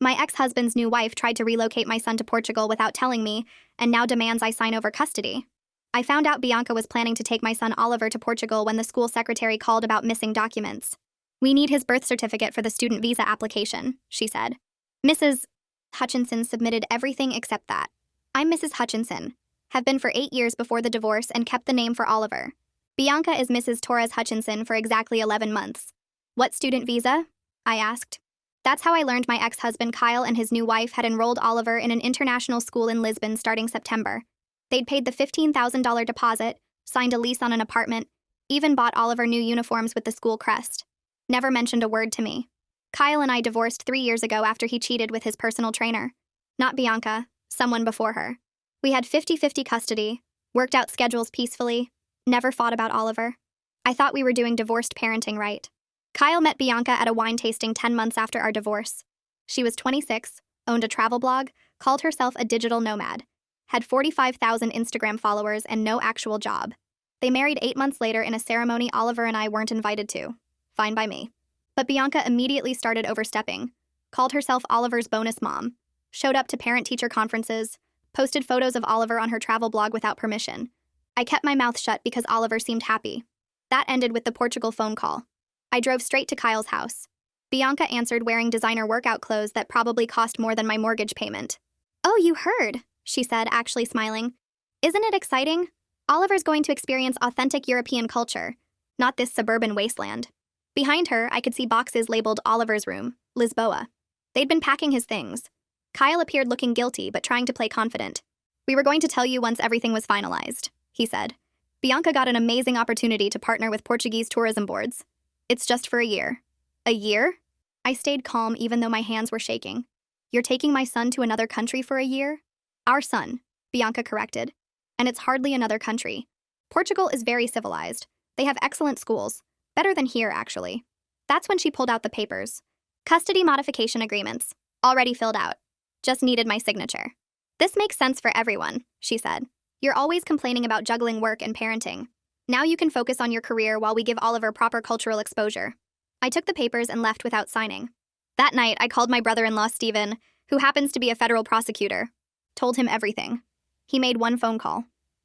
My ex-husband's new wife tried to relocate my son to Portugal without telling me, and now demands I sign over custody. I found out Bianca was planning to take my son Oliver to Portugal when the school secretary called about missing documents. We need his birth certificate for the student visa application, she said. Mrs. Hutchinson submitted everything except that. I'm Mrs. Hutchinson, have been for 8 years before the divorce and kept the name for Oliver. Bianca is Mrs. Torres Hutchinson for exactly 11 months. What student visa? I asked. That's how I learned my ex-husband Kyle and his new wife had enrolled Oliver in an international school in Lisbon starting September. They'd paid the $15,000 deposit, signed a lease on an apartment, even bought Oliver new uniforms with the school crest. Never mentioned a word to me. Kyle and I divorced 3 years ago after he cheated with his personal trainer. Not Bianca, someone before her. We had 50-50 custody, worked out schedules peacefully, never fought about Oliver. I thought we were doing divorced parenting right. Kyle met Bianca at a wine tasting 10 months after our divorce. She was 26, owned a travel blog, called herself a digital nomad, had 45,000 Instagram followers and no actual job. They married 8 months later in a ceremony Oliver and I weren't invited to. Fine by me. But Bianca immediately started overstepping, called herself Oliver's bonus mom, showed up to parent-teacher conferences, posted photos of Oliver on her travel blog without permission. I kept my mouth shut because Oliver seemed happy. That ended with the Portugal phone call. I drove straight to Kyle's house. Bianca answered wearing designer workout clothes that probably cost more than my mortgage payment. Oh, you heard, she said, actually smiling. Isn't it exciting? Oliver's going to experience authentic European culture, not this suburban wasteland. Behind her, I could see boxes labeled Oliver's room, Lisboa. They'd been packing his things. Kyle appeared looking guilty but trying to play confident. We were going to tell you once everything was finalized, he said. Bianca got an amazing opportunity to partner with Portuguese tourism boards. It's just for a year. A year? I stayed calm even though my hands were shaking. You're taking my son to another country for a year? Our son, Bianca corrected. And it's hardly another country. Portugal is very civilized. They have excellent schools. Better than here, actually. That's when she pulled out the papers. Custody modification agreements. Already filled out. Just needed my signature. This makes sense for everyone, she said. You're always complaining about juggling work and parenting. Now you can focus on your career while we give Oliver proper cultural exposure. I took the papers and left without signing. That night, I called my brother-in-law, Stephen, who happens to be a federal prosecutor. Told him everything. He made one phone call.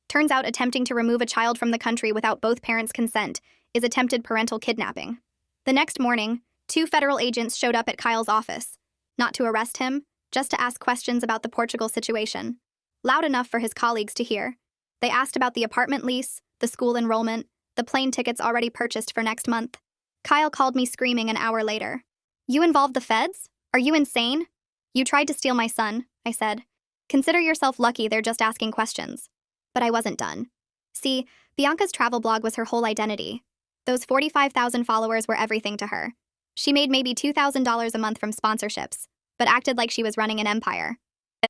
Turns out attempting to remove a child from the country without both parents' consent is attempted parental kidnapping. The next morning, 2 federal agents showed up at Kyle's office. Not to arrest him, just to ask questions about the Portugal situation. Loud enough for his colleagues to hear. They asked about the apartment lease, the school enrollment, the plane tickets already purchased for next month. Kyle called me screaming an hour later. You involved the feds? Are you insane? You tried to steal my son, I said. Consider yourself lucky they're just asking questions. But I wasn't done. See, Bianca's travel blog was her whole identity. Those 45,000 followers were everything to her. She made maybe $2,000 a month from sponsorships, but acted like she was running an empire.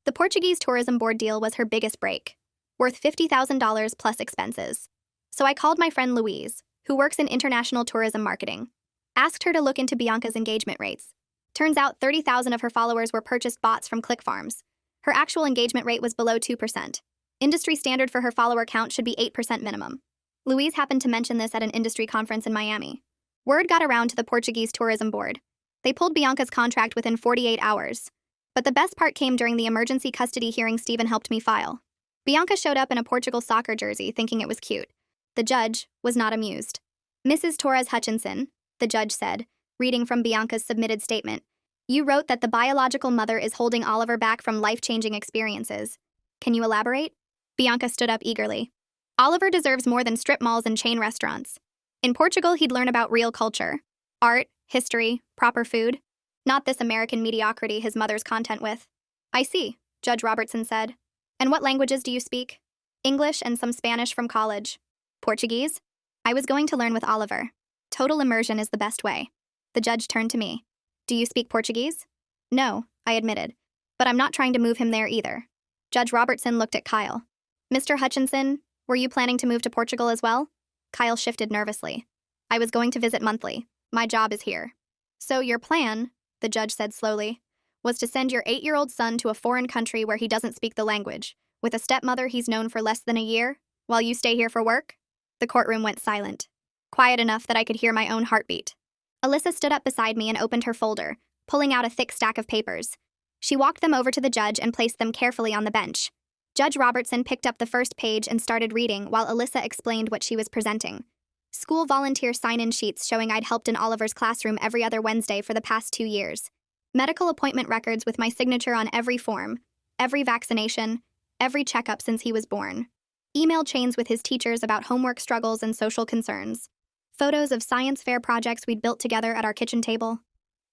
The Portuguese tourism board deal was her biggest break, worth $50,000 plus expenses. So I called my friend Louise, who works in international tourism marketing. Asked her to look into Bianca's engagement rates. Turns out 30,000 of her followers were purchased bots from click farms. Her actual engagement rate was below 2%. Industry standard for her follower count should be 8% minimum. Louise happened to mention this at an industry conference in Miami. Word got around to the Portuguese tourism board. They pulled Bianca's contract within 48 hours. But the best part came during the emergency custody hearing Stephen helped me file. Bianca showed up in a Portugal soccer jersey thinking it was cute. The judge was not amused. Mrs. Torres Hutchinson, the judge said, reading from Bianca's submitted statement, you wrote that the biological mother is holding Oliver back from life-changing experiences. Can you elaborate? Bianca stood up eagerly. Oliver deserves more than strip malls and chain restaurants. In Portugal, he'd learn about real culture. Art, history, proper food. Not this American mediocrity his mother's content with. I see, Judge Robertson said. And what languages do you speak? English and some Spanish from college. Portuguese? I was going to learn with Oliver. Total immersion is the best way. The judge turned to me. Do you speak Portuguese? No, I admitted. But I'm not trying to move him there either. Judge Robertson looked at Kyle. Mr. Hutchinson, were you planning to move to Portugal as well? Kyle shifted nervously. I was going to visit monthly. My job is here. So your plan, the judge said slowly, was to send your 8-year-old son to a foreign country where he doesn't speak the language, with a stepmother he's known for less than a year, while you stay here for work? The courtroom went silent. Quiet enough that I could hear my own heartbeat. Alyssa stood up beside me and opened her folder, pulling out a thick stack of papers. She walked them over to the judge and placed them carefully on the bench. Judge Robertson picked up the first page and started reading while Alyssa explained what she was presenting. School volunteer sign-in sheets showing I'd helped in Oliver's classroom every other Wednesday for the past 2 years. Medical appointment records with my signature on every form, every vaccination, every checkup since he was born. Email chains with his teachers about homework struggles and social concerns. Photos of science fair projects we'd built together at our kitchen table.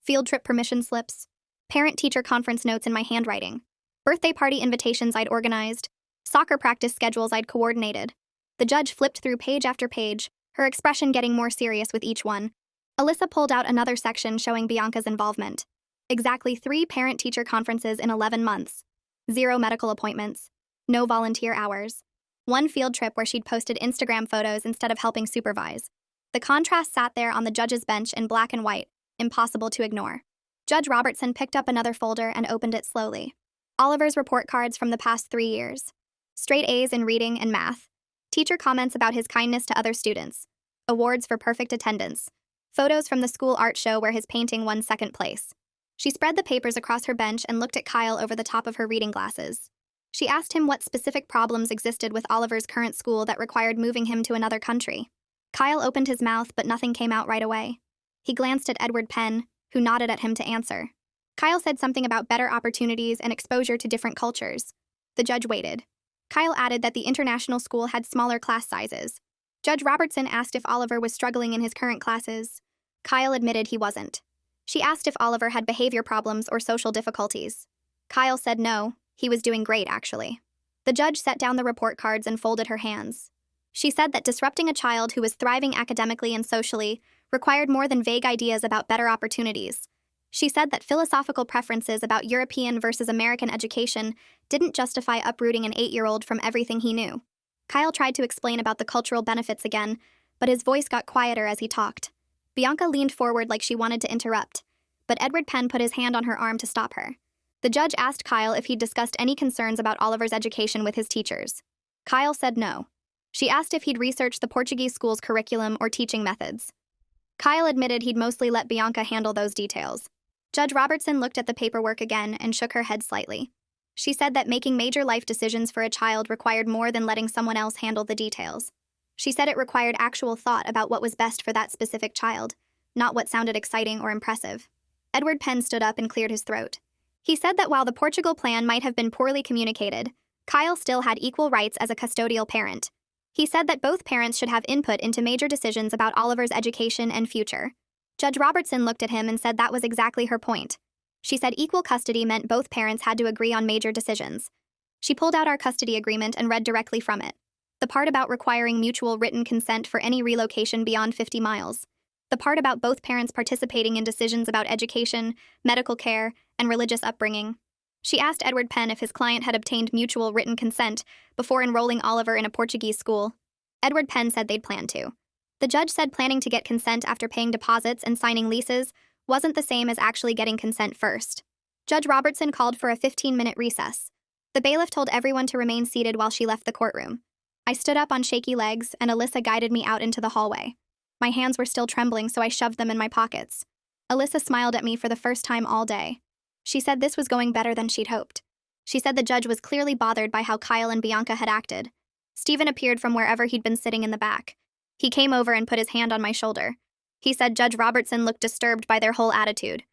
Field trip permission slips. Parent-teacher conference notes in my handwriting. Birthday party invitations I'd organized. Soccer practice schedules I'd coordinated. The judge flipped through page after page, her expression getting more serious with each one. Alyssa pulled out another section showing Bianca's involvement. Exactly 3 parent-teacher conferences in 11 months. 0 medical appointments. No volunteer hours. 1 field trip where she'd posted Instagram photos instead of helping supervise. The contrast sat there on the judge's bench in black and white, impossible to ignore. Judge Robertson picked up another folder and opened it slowly. Oliver's report cards from the past 3 years. Straight A's in reading and math. Teacher comments about his kindness to other students. Awards for perfect attendance. Photos from the school art show where his painting won 2nd place. She spread the papers across her bench and looked at Kyle over the top of her reading glasses. She asked him what specific problems existed with Oliver's current school that required moving him to another country. Kyle opened his mouth, but nothing came out right away. He glanced at Edward Penn, who nodded at him to answer. Kyle said something about better opportunities and exposure to different cultures. The judge waited. Kyle added that the international school had smaller class sizes. Judge Robertson asked if Oliver was struggling in his current classes. Kyle admitted he wasn't. She asked if Oliver had behavior problems or social difficulties. Kyle said no, he was doing great, actually. The judge set down the report cards and folded her hands. She said that disrupting a child who was thriving academically and socially required more than vague ideas about better opportunities. She said that philosophical preferences about European versus American education didn't justify uprooting an 8-year-old from everything he knew. Kyle tried to explain about the cultural benefits again, but his voice got quieter as he talked. Bianca leaned forward like she wanted to interrupt, but Edward Penn put his hand on her arm to stop her. The judge asked Kyle if he'd discussed any concerns about Oliver's education with his teachers. Kyle said no. She asked if he'd researched the Portuguese school's curriculum or teaching methods. Kyle admitted he'd mostly let Bianca handle those details. Judge Robertson looked at the paperwork again and shook her head slightly. She said that making major life decisions for a child required more than letting someone else handle the details. She said it required actual thought about what was best for that specific child, not what sounded exciting or impressive. Edward Penn stood up and cleared his throat. He said that while the Portugal plan might have been poorly communicated, Kyle still had equal rights as a custodial parent. He said that both parents should have input into major decisions about Oliver's education and future. Judge Robertson looked at him and said that was exactly her point. She said equal custody meant both parents had to agree on major decisions. She pulled out our custody agreement and read directly from it. The part about requiring mutual written consent for any relocation beyond 50 miles. The part about both parents participating in decisions about education, medical care, and religious upbringing. She asked Edward Penn if his client had obtained mutual written consent before enrolling Oliver in a Portuguese school. Edward Penn said they'd planned to. The judge said planning to get consent after paying deposits and signing leases wasn't the same as actually getting consent first. Judge Robertson called for a 15-minute recess. The bailiff told everyone to remain seated while she left the courtroom. I stood up on shaky legs, and Alyssa guided me out into the hallway. My hands were still trembling, so I shoved them in my pockets. Alyssa smiled at me for the first time all day. She said this was going better than she'd hoped. She said the judge was clearly bothered by how Kyle and Bianca had acted. Stephen appeared from wherever he'd been sitting in the back. He came over and put his hand on my shoulder. He said Judge Robertson looked disturbed by their whole attitude.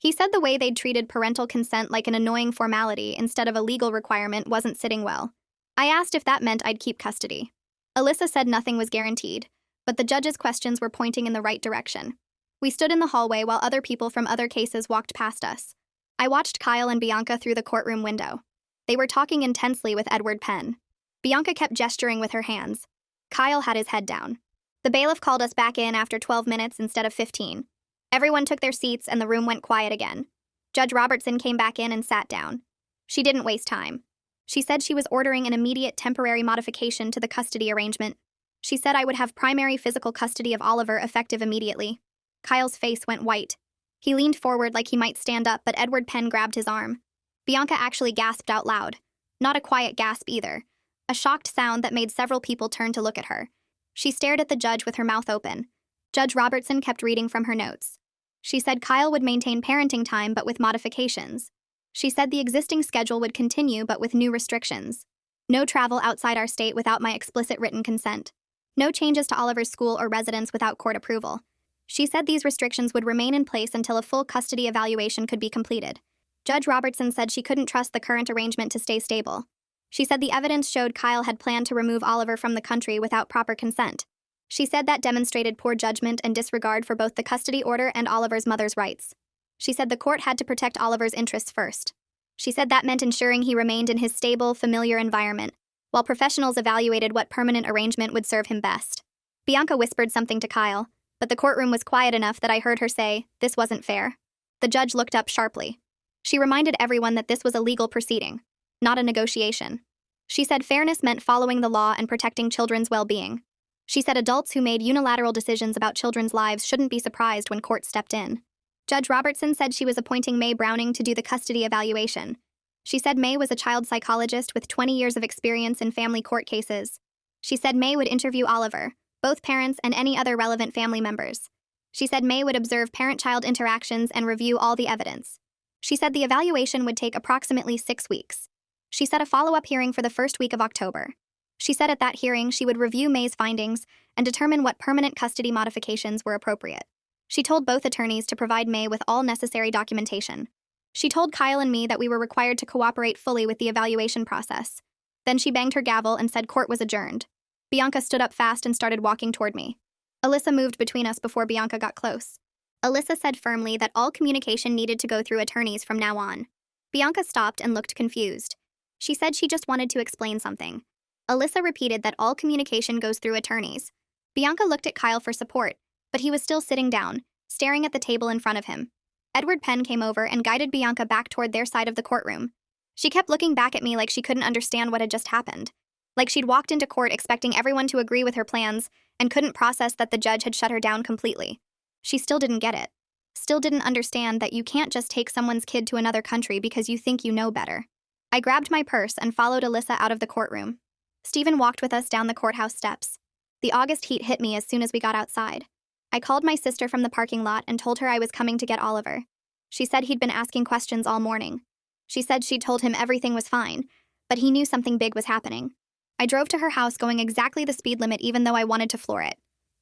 He said the way they'd treated parental consent like an annoying formality instead of a legal requirement wasn't sitting well. I asked if that meant I'd keep custody. Alyssa said nothing was guaranteed, but the judge's questions were pointing in the right direction. We stood in the hallway while other people from other cases walked past us. I watched Kyle and Bianca through the courtroom window. They were talking intensely with Edward Penn. Bianca kept gesturing with her hands. Kyle had his head down. The bailiff called us back in after 12 minutes instead of 15. Everyone took their seats and the room went quiet again. Judge Robertson came back in and sat down. She didn't waste time. She said she was ordering an immediate temporary modification to the custody arrangement. She said I would have primary physical custody of Oliver effective immediately. Kyle's face went white. He leaned forward like he might stand up, but Edward Penn grabbed his arm. Bianca actually gasped out loud. Not a quiet gasp either. A shocked sound that made several people turn to look at her. She stared at the judge with her mouth open. Judge Robertson kept reading from her notes. She said Kyle would maintain parenting time but with modifications. She said the existing schedule would continue but with new restrictions. No travel outside our state without my explicit written consent. No changes to Oliver's school or residence without court approval. She said these restrictions would remain in place until a full custody evaluation could be completed. Judge Robertson said she couldn't trust the current arrangement to stay stable. She said the evidence showed Kyle had planned to remove Oliver from the country without proper consent. She said that demonstrated poor judgment and disregard for both the custody order and Oliver's mother's rights. She said the court had to protect Oliver's interests first. She said that meant ensuring he remained in his stable, familiar environment, while professionals evaluated what permanent arrangement would serve him best. Bianca whispered something to Kyle, but the courtroom was quiet enough that I heard her say, "This wasn't fair." The judge looked up sharply. She reminded everyone that this was a legal proceeding, not a negotiation. She said fairness meant following the law and protecting children's well-being. She said adults who made unilateral decisions about children's lives shouldn't be surprised when court stepped in. Judge Robertson said she was appointing May Browning to do the custody evaluation. She said May was a child psychologist with 20 years of experience in family court cases. She said May would interview Oliver, both parents, and any other relevant family members. She said May would observe parent-child interactions and review all the evidence. She said the evaluation would take approximately 6 weeks. She set a follow-up hearing for the first week of October. She said at that hearing she would review May's findings and determine what permanent custody modifications were appropriate. She told both attorneys to provide May with all necessary documentation. She told Kyle and me that we were required to cooperate fully with the evaluation process. Then she banged her gavel and said court was adjourned. Bianca stood up fast and started walking toward me. Alyssa moved between us before Bianca got close. Alyssa said firmly that all communication needed to go through attorneys from now on. Bianca stopped and looked confused. She said she just wanted to explain something. Alyssa repeated that all communication goes through attorneys. Bianca looked at Kyle for support, but he was still sitting down, staring at the table in front of him. Edward Penn came over and guided Bianca back toward their side of the courtroom. She kept looking back at me like she couldn't understand what had just happened. Like she'd walked into court expecting everyone to agree with her plans and couldn't process that the judge had shut her down completely. She still didn't get it. Still didn't understand that you can't just take someone's kid to another country because you think you know better. I grabbed my purse and followed Alyssa out of the courtroom. Stephen walked with us down the courthouse steps. The August heat hit me as soon as we got outside. I called my sister from the parking lot and told her I was coming to get Oliver. She said he'd been asking questions all morning. She said she'd told him everything was fine, but he knew something big was happening. I drove to her house going exactly the speed limit even though I wanted to floor it.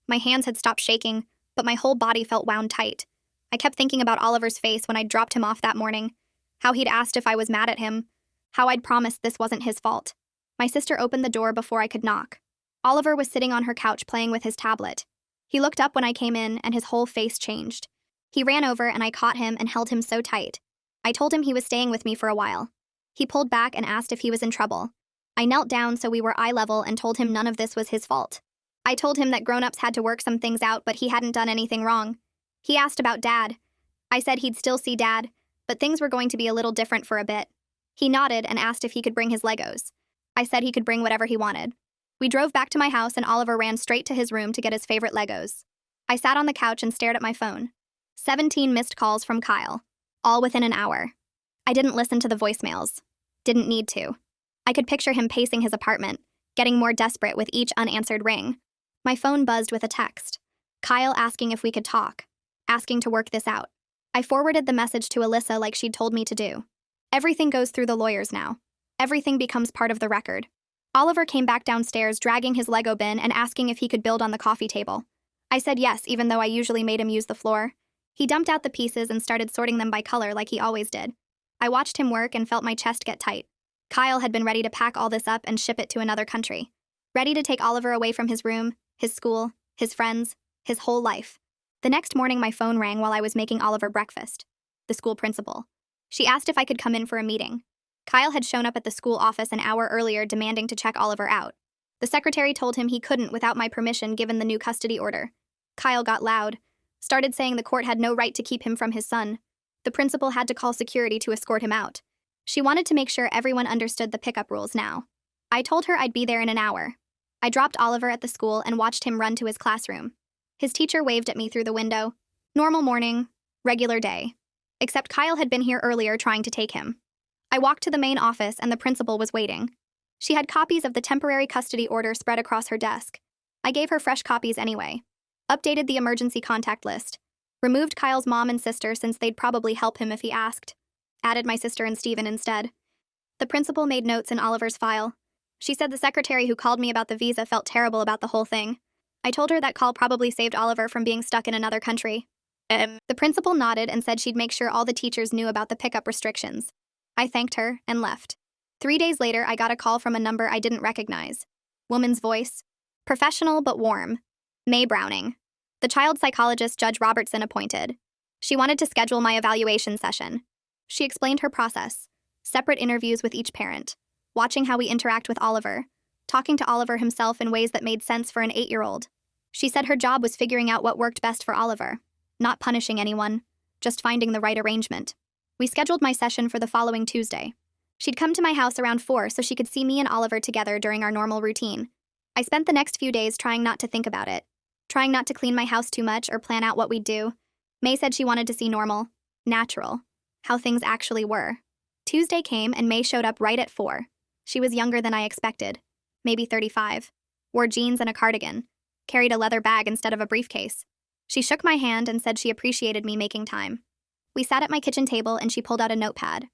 My hands had stopped shaking, but my whole body felt wound tight. I kept thinking about Oliver's face when I'd dropped him off that morning, how he'd asked if I was mad at him, how I'd promised this wasn't his fault. My sister opened the door before I could knock. Oliver was sitting on her couch playing with his tablet. He looked up when I came in and his whole face changed. He ran over and I caught him and held him so tight. I told him he was staying with me for a while. He pulled back and asked if he was in trouble. I knelt down so we were eye level and told him none of this was his fault. I told him that grown-ups had to work some things out, but he hadn't done anything wrong. He asked about Dad. I said he'd still see Dad, but things were going to be a little different for a bit. He nodded and asked if he could bring his Legos. I said he could bring whatever he wanted. We drove back to my house and Oliver ran straight to his room to get his favorite Legos. I sat on the couch and stared at my phone. 17 missed calls from Kyle, all within an hour. I didn't listen to the voicemails. Didn't need to. I could picture him pacing his apartment, getting more desperate with each unanswered ring. My phone buzzed with a text. Kyle asking if we could talk, asking to work this out. I forwarded the message to Alyssa like she'd told me to do. Everything goes through the lawyers now. Everything becomes part of the record. Oliver came back downstairs dragging his Lego bin and asking if he could build on the coffee table. I said yes, even though I usually made him use the floor. He dumped out the pieces and started sorting them by color like he always did. I watched him work and felt my chest get tight. Kyle had been ready to pack all this up and ship it to another country. Ready to take Oliver away from his room, his school, his friends, his whole life. The next morning my phone rang while I was making Oliver breakfast. The school principal. She asked if I could come in for a meeting. Kyle had shown up at the school office an hour earlier demanding to check Oliver out. The secretary told him he couldn't without my permission given the new custody order. Kyle got loud, started saying the court had no right to keep him from his son. The principal had to call security to escort him out. She wanted to make sure everyone understood the pickup rules now. I told her I'd be there in an hour. I dropped Oliver at the school and watched him run to his classroom. His teacher waved at me through the window. Normal morning, regular day. Except Kyle had been here earlier trying to take him. I walked to the main office and the principal was waiting. She had copies of the temporary custody order spread across her desk. I gave her fresh copies anyway. Updated the emergency contact list. Removed Kyle's mom and sister since they'd probably help him if he asked. Added my sister and Stephen instead. The principal made notes in Oliver's file. She said the secretary who called me about the visa felt terrible about the whole thing. I told her that call probably saved Oliver from being stuck in another country. The principal nodded and said she'd make sure all the teachers knew about the pickup restrictions. I thanked her and left. 3 days later, I got a call from a number I didn't recognize. Woman's voice. Professional but warm. May Browning. The child psychologist Judge Robertson appointed. She wanted to schedule my evaluation session. She explained her process. Separate interviews with each parent. Watching how we interact with Oliver. Talking to Oliver himself in ways that made sense for an 8-year-old. She said her job was figuring out what worked best for Oliver. Not punishing anyone. Just finding the right arrangement. We scheduled my session for the following Tuesday. She'd come to my house around 4 so she could see me and Oliver together during our normal routine. I spent the next few days trying not to think about it. Trying not to clean my house too much or plan out what we'd do. May said she wanted to see normal, natural, how things actually were. Tuesday came and May showed up right at 4. She was younger than I expected, maybe 35. Wore jeans and a cardigan. Carried a leather bag instead of a briefcase. She shook my hand and said she appreciated me making time. We sat at my kitchen table and she pulled out a notepad.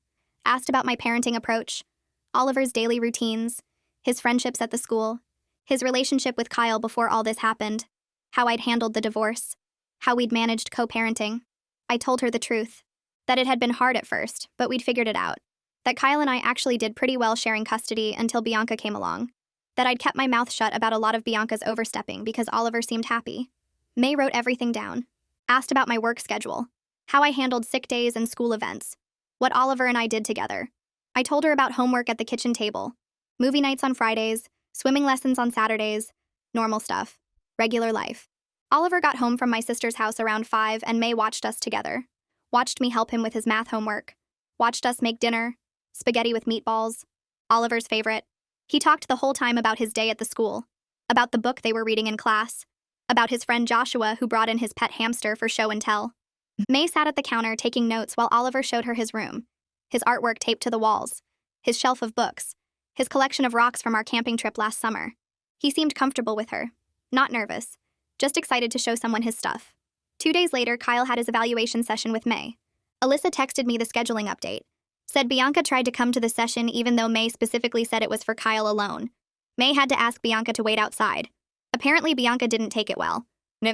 Asked about my parenting approach, Oliver's daily routines, his friendships at the school, his relationship with Kyle before all this happened, how I'd handled the divorce, how we'd managed co-parenting. I told her the truth, that it had been hard at first, but we'd figured it out, that Kyle and I actually did pretty well sharing custody until Bianca came along, that I'd kept my mouth shut about a lot of Bianca's overstepping because Oliver seemed happy. May wrote everything down, asked about my work schedule, how I handled sick days and school events, what Oliver and I did together. I told her about homework at the kitchen table, movie nights on Fridays, swimming lessons on Saturdays, normal stuff, regular life. Oliver got home from my sister's house around 5 and May watched us together. Watched me help him with his math homework. Watched us make dinner, spaghetti with meatballs, Oliver's favorite. He talked the whole time about his day at the school, about the book they were reading in class, about his friend Joshua who brought in his pet hamster for show and tell. May sat at the counter taking notes while Oliver showed her his room, his artwork taped to the walls, his shelf of books, his collection of rocks from our camping trip last summer. He seemed comfortable with her, not nervous, just excited to show someone his stuff. 2 days later, Kyle had his evaluation session with May. Alyssa texted me the scheduling update. Said Bianca tried to come to the session even though May specifically said it was for Kyle alone. May had to ask Bianca to wait outside. Apparently Bianca didn't take it well.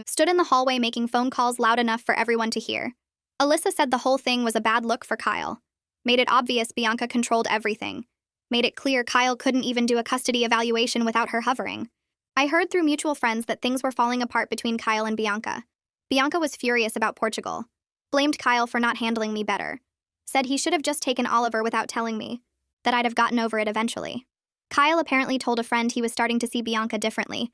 Stood in the hallway making phone calls loud enough for everyone to hear. Alyssa said the whole thing was a bad look for Kyle. Made it obvious Bianca controlled everything. Made it clear Kyle couldn't even do a custody evaluation without her hovering. I heard through mutual friends that things were falling apart between Kyle and Bianca. Bianca was furious about Portugal. Blamed Kyle for not handling me better. Said he should have just taken Oliver without telling me. That I'd have gotten over it eventually. Kyle apparently told a friend he was starting to see Bianca differently.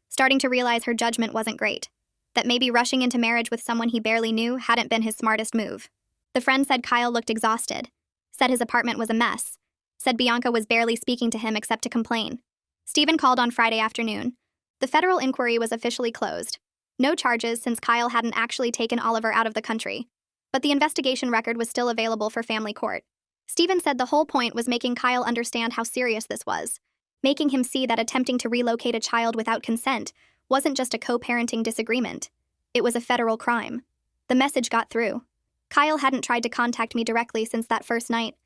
Starting to realize her judgment wasn't great. That maybe rushing into marriage with someone he barely knew hadn't been his smartest move. The friend said Kyle looked exhausted. Said his apartment was a mess. Said Bianca was barely speaking to him except to complain. Stephen called on Friday afternoon. The federal inquiry was officially closed. No charges since Kyle hadn't actually taken Oliver out of the country. But the investigation record was still available for family court. Stephen said the whole point was making Kyle understand how serious this was. Making him see that attempting to relocate a child without consent wasn't just a co-parenting disagreement. It was a federal crime. The message got through. Kyle hadn't tried to contact me directly since that first night.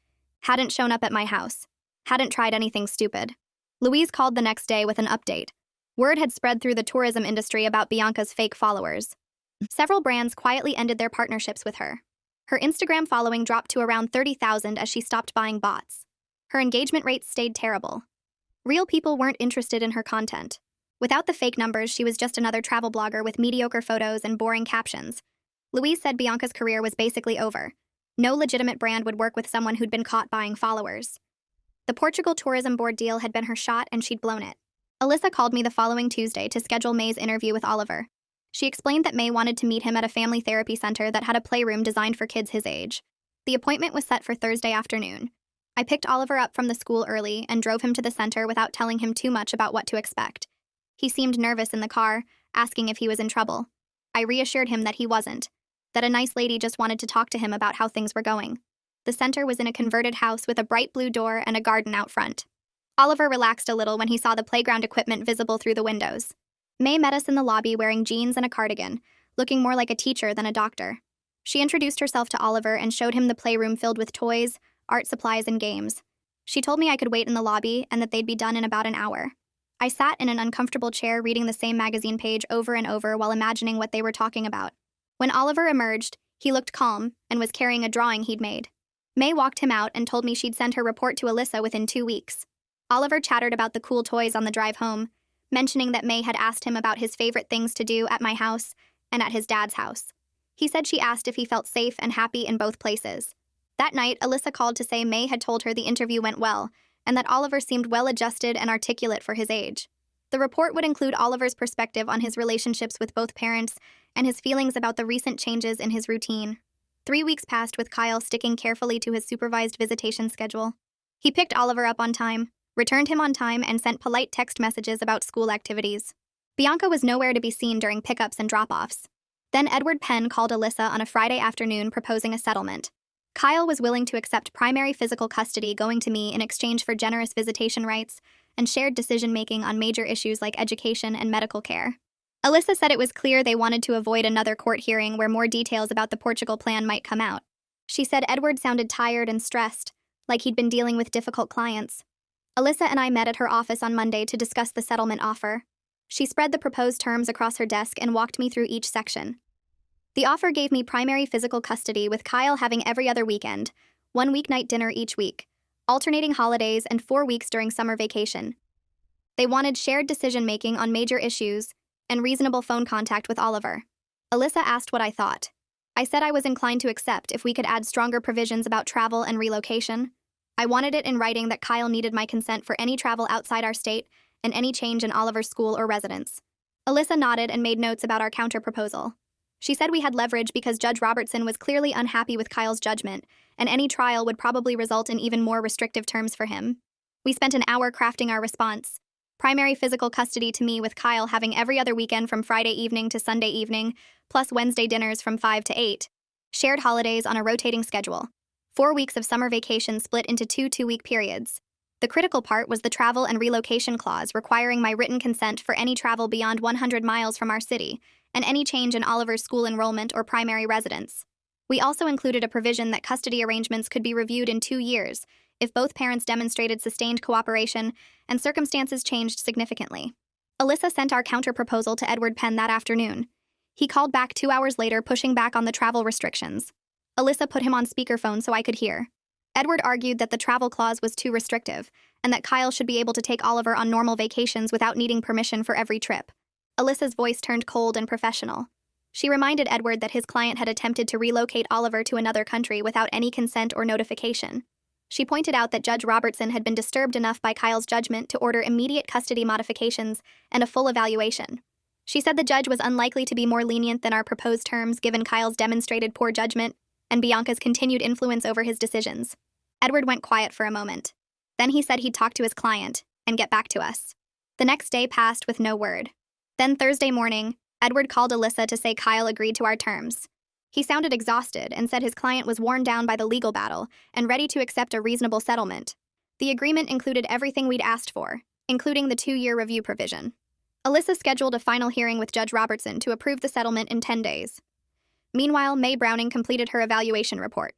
Hadn't shown up at my house. Hadn't tried anything stupid. Louise called the next day with an update. Word had spread through the tourism industry about Bianca's fake followers. Several brands quietly ended their partnerships with her. Her Instagram following dropped to around 30,000 as she stopped buying bots. Her engagement rates stayed terrible. Real people weren't interested in her content. Without the fake numbers, she was just another travel blogger with mediocre photos and boring captions. Louise said Bianca's career was basically over. No legitimate brand would work with someone who'd been caught buying followers. The Portugal Tourism Board deal had been her shot and she'd blown it. Alyssa called me the following Tuesday to schedule May's interview with Oliver. She explained that May wanted to meet him at a family therapy center that had a playroom designed for kids his age. The appointment was set for Thursday afternoon. I picked Oliver up from the school early and drove him to the center without telling him too much about what to expect. He seemed nervous in the car, asking if he was in trouble. I reassured him that he wasn't, that a nice lady just wanted to talk to him about how things were going. The center was in a converted house with a bright blue door and a garden out front. Oliver relaxed a little when he saw the playground equipment visible through the windows. May met us in the lobby wearing jeans and a cardigan, looking more like a teacher than a doctor. She introduced herself to Oliver and showed him the playroom filled with toys, art supplies, and games. She told me I could wait in the lobby and that they'd be done in about an hour. I sat in an uncomfortable chair reading the same magazine page over and over while imagining what they were talking about. When Oliver emerged, he looked calm and was carrying a drawing he'd made. May walked him out and told me she'd send her report to Alyssa within 2 weeks. Oliver chattered about the cool toys on the drive home, mentioning that May had asked him about his favorite things to do at my house and at his dad's house. He said she asked if he felt safe and happy in both places. That night, Alyssa called to say May had told her the interview went well, and that Oliver seemed well-adjusted and articulate for his age. The report would include Oliver's perspective on his relationships with both parents and his feelings about the recent changes in his routine. 3 weeks passed with Kyle sticking carefully to his supervised visitation schedule. He picked Oliver up on time, returned him on time, and sent polite text messages about school activities. Bianca was nowhere to be seen during pickups and drop-offs. Then Edward Penn called Alyssa on a Friday afternoon proposing a settlement. Kyle was willing to accept primary physical custody going to me in exchange for generous visitation rights and shared decision-making on major issues like education and medical care. Alyssa said it was clear they wanted to avoid another court hearing where more details about the Portugal plan might come out. She said Edward sounded tired and stressed, like he'd been dealing with difficult clients. Alyssa and I met at her office on Monday to discuss the settlement offer. She spread the proposed terms across her desk and walked me through each section. The offer gave me primary physical custody with Kyle having every other weekend, 1 weeknight dinner each week, alternating holidays, and 4 weeks during summer vacation. They wanted shared decision-making on major issues and reasonable phone contact with Oliver. Alyssa asked what I thought. I said I was inclined to accept if we could add stronger provisions about travel and relocation. I wanted it in writing that Kyle needed my consent for any travel outside our state and any change in Oliver's school or residence. Alyssa nodded and made notes about our counter-proposal. She said we had leverage because Judge Robertson was clearly unhappy with Kyle's judgment, and any trial would probably result in even more restrictive terms for him. We spent an hour crafting our response. Primary physical custody to me with Kyle having every other weekend from Friday evening to Sunday evening, plus Wednesday dinners from 5 to 8. Shared holidays on a rotating schedule. 4 weeks of summer vacation split into 2 2-week periods. The critical part was the travel and relocation clause requiring my written consent for any travel beyond 100 miles from our city, and any change in Oliver's school enrollment or primary residence. We also included a provision that custody arrangements could be reviewed in 2 years if both parents demonstrated sustained cooperation and circumstances changed significantly. Alyssa sent our counter-proposal to Edward Penn that afternoon. He called back 2 hours later, pushing back on the travel restrictions. Alyssa put him on speakerphone so I could hear. Edward argued that the travel clause was too restrictive and that Kyle should be able to take Oliver on normal vacations without needing permission for every trip. Alyssa's voice turned cold and professional. She reminded Edward that his client had attempted to relocate Oliver to another country without any consent or notification. She pointed out that Judge Robertson had been disturbed enough by Kyle's judgment to order immediate custody modifications and a full evaluation. She said the judge was unlikely to be more lenient than our proposed terms given Kyle's demonstrated poor judgment and Bianca's continued influence over his decisions. Edward went quiet for a moment. Then he said he'd talk to his client and get back to us. The next day passed with no word. Then Thursday morning, Edward called Alyssa to say Kyle agreed to our terms. He sounded exhausted and said his client was worn down by the legal battle and ready to accept a reasonable settlement. The agreement included everything we'd asked for, including the 2-year review provision. Alyssa scheduled a final hearing with Judge Robertson to approve the settlement in 10 days. Meanwhile, May Browning completed her evaluation report.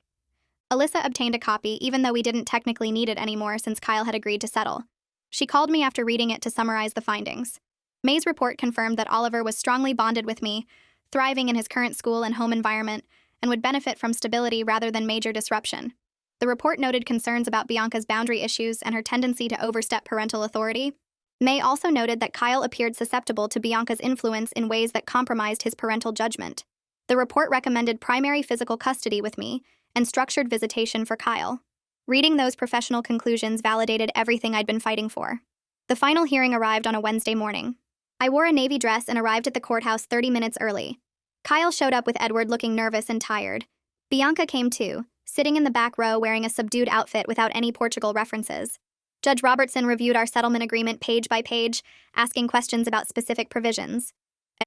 Alyssa obtained a copy even though we didn't technically need it anymore since Kyle had agreed to settle. She called me after reading it to summarize the findings. May's report confirmed that Oliver was strongly bonded with me, thriving in his current school and home environment, and would benefit from stability rather than major disruption. The report noted concerns about Bianca's boundary issues and her tendency to overstep parental authority. May also noted that Kyle appeared susceptible to Bianca's influence in ways that compromised his parental judgment. The report recommended primary physical custody with me and structured visitation for Kyle. Reading those professional conclusions validated everything I'd been fighting for. The final hearing arrived on a Wednesday morning. I wore a navy dress and arrived at the courthouse 30 minutes early. Kyle showed up with Edward looking nervous and tired. Bianca came too, sitting in the back row wearing a subdued outfit without any Portugal references. Judge Robertson reviewed our settlement agreement page by page, asking questions about specific provisions.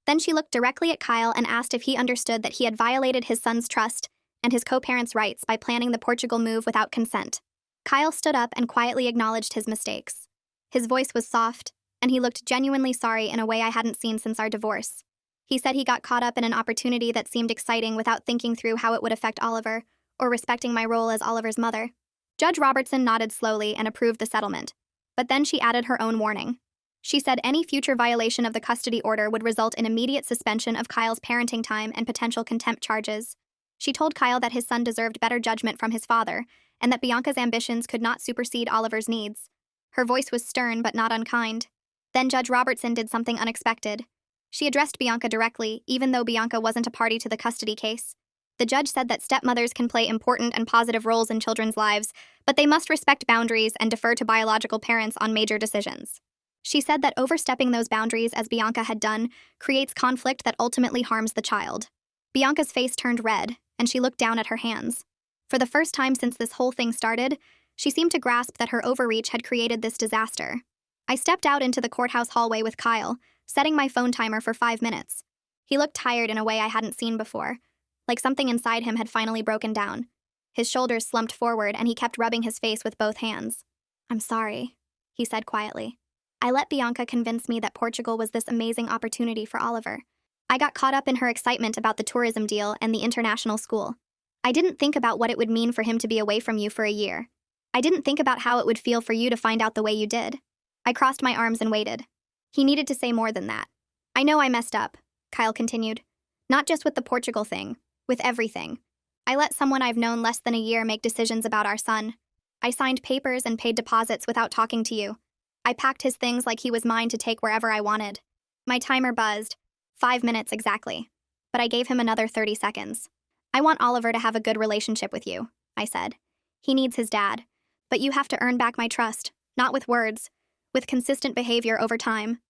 Then she looked directly at Kyle and asked if he understood that he had violated his son's trust and his co-parents' rights by planning the Portugal move without consent. Kyle stood up and quietly acknowledged his mistakes. His voice was soft, and he looked genuinely sorry in a way I hadn't seen since our divorce. He said he got caught up in an opportunity that seemed exciting without thinking through how it would affect Oliver, or respecting my role as Oliver's mother. Judge Robertson nodded slowly and approved the settlement. But then she added her own warning. She said any future violation of the custody order would result in immediate suspension of Kyle's parenting time and potential contempt charges. She told Kyle that his son deserved better judgment from his father, and that Bianca's ambitions could not supersede Oliver's needs. Her voice was stern but not unkind. Then Judge Robertson did something unexpected. She addressed Bianca directly, even though Bianca wasn't a party to the custody case. The judge said that stepmothers can play important and positive roles in children's lives, but they must respect boundaries and defer to biological parents on major decisions. She said that overstepping those boundaries, as Bianca had done, creates conflict that ultimately harms the child. Bianca's face turned red, and she looked down at her hands. For the first time since this whole thing started, she seemed to grasp that her overreach had created this disaster. I stepped out into the courthouse hallway with Kyle, setting my phone timer for 5 minutes. He looked tired in a way I hadn't seen before, like something inside him had finally broken down. His shoulders slumped forward, and he kept rubbing his face with both hands. "I'm sorry," he said quietly. "I let Bianca convince me that Portugal was this amazing opportunity for Oliver. I got caught up in her excitement about the tourism deal and the international school. I didn't think about what it would mean for him to be away from you for a year. I didn't think about how it would feel for you to find out the way you did." I crossed my arms and waited. He needed to say more than that. "I know I messed up," Kyle continued. "Not just with the Portugal thing, with everything. I let someone I've known less than a year make decisions about our son. I signed papers and paid deposits without talking to you. I packed his things like he was mine to take wherever I wanted." My timer buzzed. 5 minutes exactly. But I gave him another 30 seconds. "I want Oliver to have a good relationship with you," I said. "He needs his dad. But you have to earn back my trust, not with words, with consistent behavior over time.